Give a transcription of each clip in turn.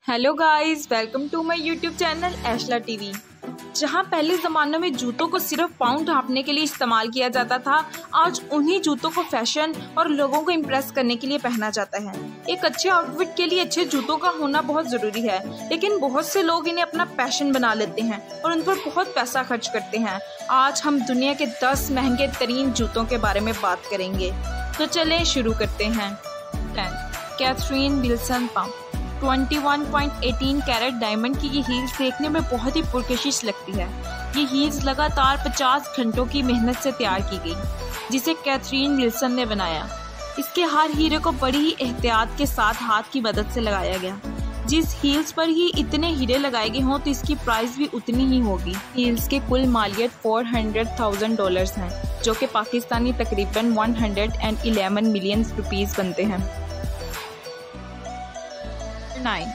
Hello guys, welcome to my YouTube channel Eshla TV. जहां पहले ज़मानों में जूतों को सिर्फ पाँव ढांपने के लिए इस्तेमाल किया जाता था, आज उन्हीं जूतों को फैशन और लोगों को इम्प्रेस करने के लिए पहना जाता है। एक अच्छे आउटफिट के लिए अच्छे जूतों का होना बहुत ज़रूरी है, लेकिन बहुत से लोग इन्हें अपना पैशन बना लेते हैं और उन पर बहुत पैसा खर्च करते हैं। आज हम दुनिया के 10 महंगे तरीन जूतों के बारे में बात करेंगे, तो चलें शुरू करते हैं। 10. Catherine Wilson pump 21.18 carat diamond की ये हील्स देखने में बहुत ही पुरकशिश लगती है। ये हील्स लगातार 50 घंटों की मेहनत से तैयार की गई, जिसे कैथरीन विल्सन ने बनाया। इसके हर हीरे को बड़ी ही एहतियात के साथ हाथ की मदद से लगाया गया। जिस हील्स पर ही इतने हीरे लगाए गए हों तो इसकी प्राइस भी उतनी ही होगी। हील्स के कुल मालियत $400,000 हैं, जो कि पाकिस्तानी तकरीबन 111 मिलियन रुपीस बनते हैं। 9.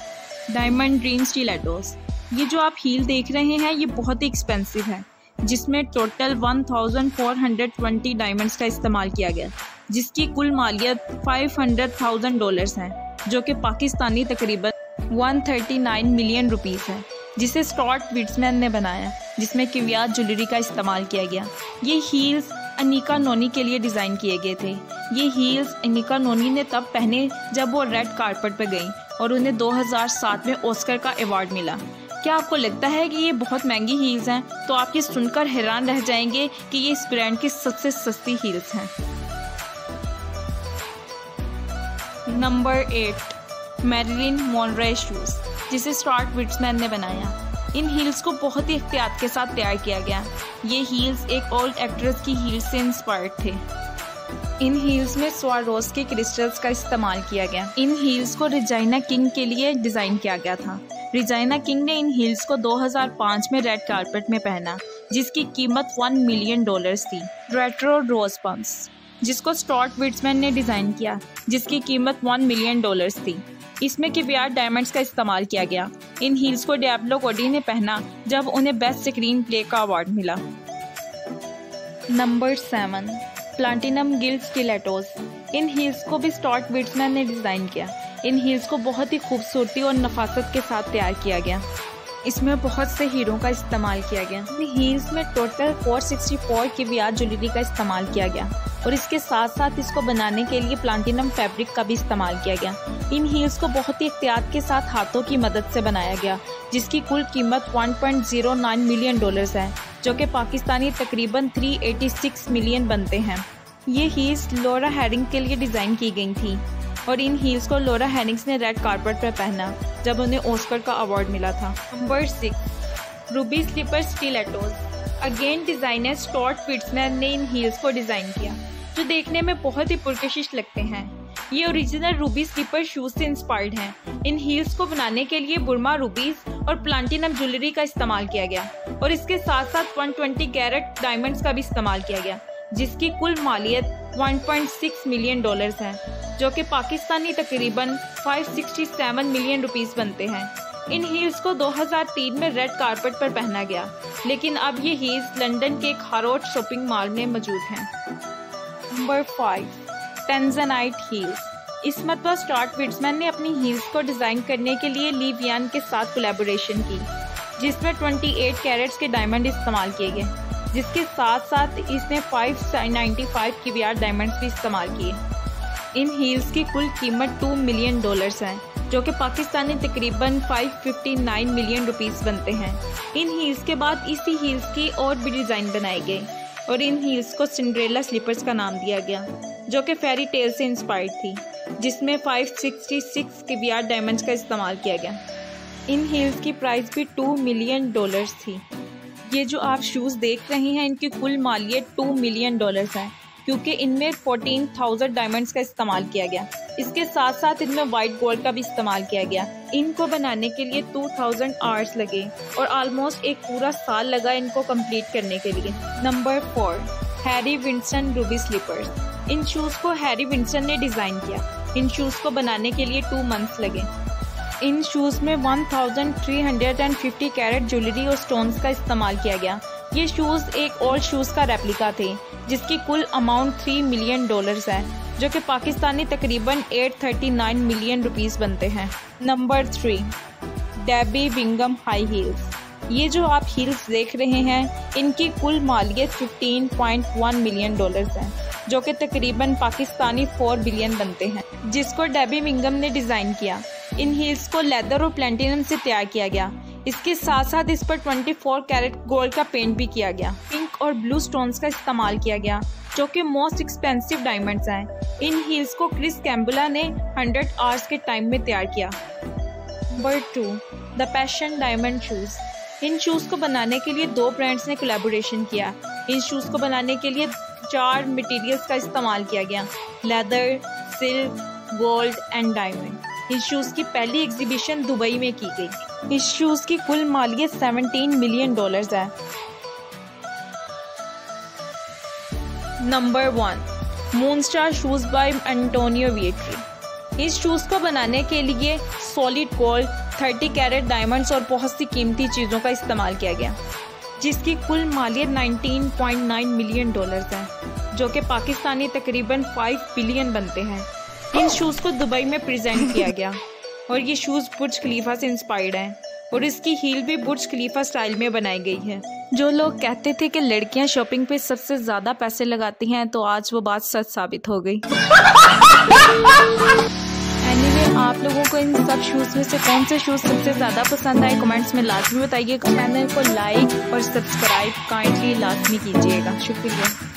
Diamond dream स्टिलेटोस। ये जो आप हील देख रहे हैं ये बहुत ही एक्सपेंसिव है, जिसमें टोटल 1420 डायमंड्स का इस्तेमाल किया गया, जिसकी कुल मालियत $500,000 है, जो कि पाकिस्तानी तकरीबन 139 मिलियन रुपीस है, जिसे स्टॉर्ट विट्समैन ने बनाया, जिसमें किवियात ज्वेलरी का इस्तेमाल किया गया। ये हील्स अनिका नोनी के लिए डिज़ाइन किए गए थे। ये हील्स अनिका नोनी ने तब पहने जब वो रेड कारपेट पर गई और उन्हें 2007 में ऑस्कर का अवार्ड मिला। क्या आपको लगता है कि ये बहुत महंगी हील्स हैं? तो आप ये सुनकर हैरान रह जाएंगे कि ये इस ब्रांड की सबसे सस्ती हील्स हैं। नंबर 8. मैरिलिन मोनरो शूज़, जिसे स्टॉर्ट विट्समैन ने बनाया। इन हील्स को बहुत ही एहतियात के साथ तैयार किया गया। ये हील्स एक ओल्ड एक्ट्रेस की हील्स से इंस्पायर्ड थे। इन हील्स में स्वारोस्की क्रिस्टल्स का इस्तेमाल किया गया। इन हील्स को रिजाइना किंग के लिए डिज़ाइन किया गया था। रिजाइना किंग ने इन हील्स को 2005 में रेड कारपेट में पहना, जिसकी कीमत $1 मिलियन थी। रेट्रो रोज पंप्स, जिसको स्टॉर्ट विट्समैन ने डिज़ाइन किया, जिसकी कीमत $1 मिलियन थी। इसमें किवियात डायमंड्स का इस्तेमाल किया गया। इन हील्स को डियाब्लो कोडी ने पहना जब उन्हें बेस्ट स्क्रीन प्ले का अवार्ड मिला। नंबर 7. Platinum guild stilettos. इन हील्स को भी स्टॉर्ट विट्समैन ने डिज़ाइन किया। इन हील्स को बहुत ही खूबसूरती और नफासत के साथ तैयार किया गया। इसमें बहुत से हीरों का इस्तेमाल किया गया। इन हील्स में टोटल 464 किवियात ज्वेलरी का इस्तेमाल किया गया और इसके साथ साथ इसको बनाने के लिए प्लैटिनम फैब्रिक का भी इस्तेमाल किया गया। इन हील्स को बहुत ही एहतियात के साथ हाथों की मदद से बनाया गया, जिसकी कुल कीमत $1.09 मिलियन है, जो कि पाकिस्तानी तकरीबन 386 मिलियन बनते हैं। ये हील्स लॉरा हैरिंग के लिए डिज़ाइन की गई थी और इन हील्स को लॉरा हैरिंग्स ने रेड कारपेट पर पहना जब उन्हें ऑस्कर का अवार्ड मिला था। Number 6. Ruby slipper stilettos. Again designer Stuart Weitzman ने इन हील्स को डिज़ाइन किया, जो देखने में बहुत ही पुरकशिश लगते हैं। ये ओरिजिनल रूबी स्लीपर शूज से इंस्पायर्ड हैं। इन हील्स को बनाने के लिए बुरमा रूबीज और प्लैटिनम ज्वेलरी का इस्तेमाल किया गया और इसके साथ साथ 120 कैरेट डायमंड्स का भी इस्तेमाल किया गया, जिसकी कुल मालियत $1.6 मिलियन है, जो कि पाकिस्तानी तकरीबन 567 मिलियन रुपीस बनते हैं। इन हील्स को 2003 में रेड कारपेट पर पहना गया, लेकिन अब ये हील्स लंदन के एक हारोट शॉपिंग मॉल में मौजूद हैं। नंबर 5. टेंजनाइट हील्स। इस मरतबा स्टॉर्ट विट्समैन ने अपनी हील्स को डिज़ाइन करने के लिए ली वियान के साथ कोलैबोरेशन की, जिसमें 28 कैरेट्स के डायमंड इस्तेमाल किए गए, जिसके साथ साथ इसने 595 किवियात डायमंड्स भी इस्तेमाल किए। इन हील्स की कुल कीमत $2 मिलियन है, जो कि पाकिस्तानी तकरीबन 559 मिलियन रुपीस बनते हैं। इन हील्स के बाद इसी हील्स की और भी डिज़ाइन बनाए गए और इन हील्स को सिंड्रेला स्लीपर्स का नाम दिया गया, जो कि फेरी टेल से इंस्पायर्ड थी, जिसमें 566 किवियात डायमंड्स का इस्तेमाल किया गया। इन हील्स की प्राइस भी $2 मिलियन थी। ये जो आप शूज़ देख रहे हैं इनकी कुल मालियत $2 मिलियन है, क्योंकि इनमें 14,000 डायमंड्स का इस्तेमाल किया गया। इसके साथ साथ इनमें वाइट गोल्ड का भी इस्तेमाल किया गया। इनको बनाने के लिए 2000 आवर्स लगे और ऑलमोस्ट एक पूरा साल लगा इनको कंप्लीट करने के लिए। Number 4. Harry Winston ruby slippers. इन शूज़ को हैरी विंस्टन ने डिज़ाइन किया। इन शूज़ को बनाने के लिए 2 मंथ्स लगे। इन शूज़ में 1350 कैरेट ज्वेलरी और स्टोन्स का इस्तेमाल किया गया। ये शूज़ एक ओल्ड शूज़ का रेप्लिका थे, जिसकी कुल अमाउंट $3 मिलियन है, जो कि पाकिस्तानी तकरीबन 839 मिलियन रुपीस बनते हैं। नंबर 3, डेबी विंगम हाई हील्स। ये जो आप हील्स देख रहे हैं, इनकी कुल मालियत $15.1 मिलियन है, जो कि तकरीबन पाकिस्तानी 4 बिलियन बनते हैं, जिसको डेबी विंगम ने डिज़ाइन किया। इन हील्स को लेदर और प्लेटिनम से तैयार किया गया। इसके साथ साथ इस पर 24 कैरेट गोल्ड का पेंट भी किया गया। पिंक और ब्लू स्टोन्स का इस्तेमाल किया गया, जो कि मोस्ट एक्सपेंसिव डायमंड्स हैं। इन हील्स को क्रिस कैम्बुला ने 100 आवर्स के टाइम में तैयार किया। Number 2, the passion diamond shoes. In shoes को बनाने के लिए 2 ब्रांड्स ने कोलैबोरेशन किया। इन शूज़ को बनाने के लिए 4 मटेरियल्स का इस्तेमाल किया गया: leather, silk, gold and diamond. इस शूज़ की पहली एग्जीबिशन दुबई में की गई। इस शूज़ की कुल मालियत $17 मिलियन है। Number 1, Moonstar shoes by Antonio Vietri. इस शूज़ को बनाने के लिए सॉलिड गोल्ड, 30 कैरेट डायमंड्स और बहुत सी कीमती चीज़ों का इस्तेमाल किया गया, जिसकी कुल मालियत $19.9 मिलियन है, जो कि पाकिस्तानी तकरीबन 5 बिलियन बनते हैं। इन शूज़ को दुबई में प्रेजेंट किया गया और ये शूज़ बुर्ज खलीफा से इंस्पायर्ड हैं और इसकी हील भी बुर्ज खलीफा स्टाइल में बनाई गई है। जो लोग कहते थे कि लड़कियां शॉपिंग पे सबसे ज़्यादा पैसे लगाती हैं, तो आज वो बात सच साबित हो गई। एनीवे, आप लोगों को इन सब शूज़ में से कौन से शूज़ सबसे ज़्यादा पसंद आए कमेंट्स में लाजमी बताइएगा। चैनल को लाइक और सब्सक्राइब काइंडली लाजमी कीजिएगा। शुक्रिया।